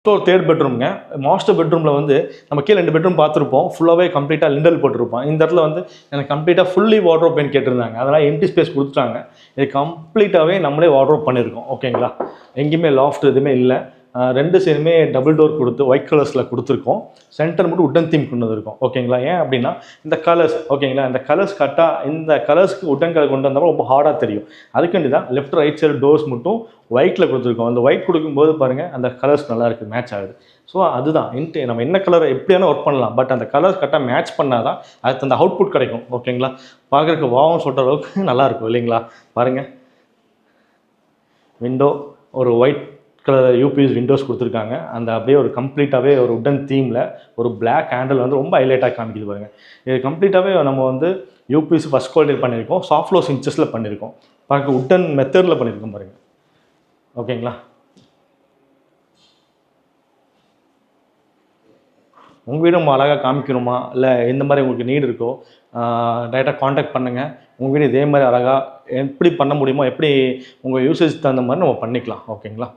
இப்போ third பெட்ரூம்ங்க. Master பெட்ரூமில் வந்து நம்ம கீழே 2 பெட்ரூம் பார்த்துருப்போம். ஃபுல்லாகவே கம்ப்ளீட்டாக லிண்டல் போட்டிருப்போம். இந்த இடத்துல வந்து எனக்கு கம்ப்ளீட்டாக ஃபுல்லி வார்ட்ரோப் பெயிண்ட் கேட்டிருந்தாங்க. அதனால் எம்டி ஸ்பேஸ் கொடுத்துட்டாங்க. இது கம்ப்ளீட்டாகவே நம்மளே வார்ட்ரோப் பண்ணியிருக்கோம். ஓகேங்களா, எங்கேயுமே லாஃப்ட் எதுவுமே இல்லை. 2 சைடுமே டபுள் டோர் கொடுத்து ஒயிட் கலர்ஸில் கொடுத்துருக்கோம். சென்டர் மட்டும் உட்டன் தீம் கொண்டு வந்திருக்கோம். ஓகேங்களா, ஏன் அப்படின்னா இந்த கலர்ஸ், ஓகேங்களா, இந்த கலர்ஸ் கரெக்டாக இந்த கலர்ஸ்க்கு உட்டன் கலர் கொண்டு வந்தாலும் ரொம்ப ஹார்டாக தெரியும். அதுக்காண்டி தான் லெஃப்ட் ரைட் சைடு டோர்ஸ் மட்டும் ஒயிட்டில் கொடுத்துருக்கோம். அந்த ஒயிட் கொடுக்கும்போது பாருங்கள் அந்த கலர்ஸ் நல்லா இருக்குது, மேட்ச் ஆகுது. ஸோ அதுதான் நம்ம என்ன கலரை எப்படியான ஒர்க் பண்ணலாம், பட் அந்த கலர்ஸ் கரெக்டாக மேட்ச் பண்ணால் தான் அதுக்கு அந்த அவுட்புட் கிடைக்கும். ஓகேங்களா, பார்க்குறதுக்கு வாவும் சொல்கிற அளவுக்கு நல்லாயிருக்கும் இல்லைங்களா. பாருங்கள், விண்டோ ஒரு ஒயிட் கலர் யூபிஎஸ் விண்டோஸ் கொடுத்துருக்காங்க. அந்த அப்படியே ஒரு கம்ப்ளீட்டாகவே ஒரு உட்டன் தீமில் ஒரு பிளாக் ஹேண்டில் வந்து ரொம்ப ஹைலைட்டாக காமிக்குது பாருங்கள். இது கம்ப்ளீட்டாகவே நம்ம வந்து யூபிஎஸ் ஃபஸ்ட் குவாலிட்டி பண்ணியிருக்கோம். சாஃப்ட் க்ளோஸ் இன்ச்சஸில் பண்ணியிருக்கோம். பார்க்க உட்டன் மெத்தடில் பண்ணியிருக்கோம் பாருங்கள். ஓகேங்களா, உங்கள் வீடு நம்ம அழகாக காமிக்கணுமா, இல்லை எந்த மாதிரி உங்களுக்கு நீடு இருக்கோ டைரெக்டாக காண்டாக்ட் பண்ணுங்கள். உங்கள் வீடு இதே மாதிரி அழகாக எப்படி பண்ண முடியுமோ, எப்படி உங்கள் யூசேஜ் தகுந்த மாதிரி நம்ம பண்ணிக்கலாம். ஓகேங்களா.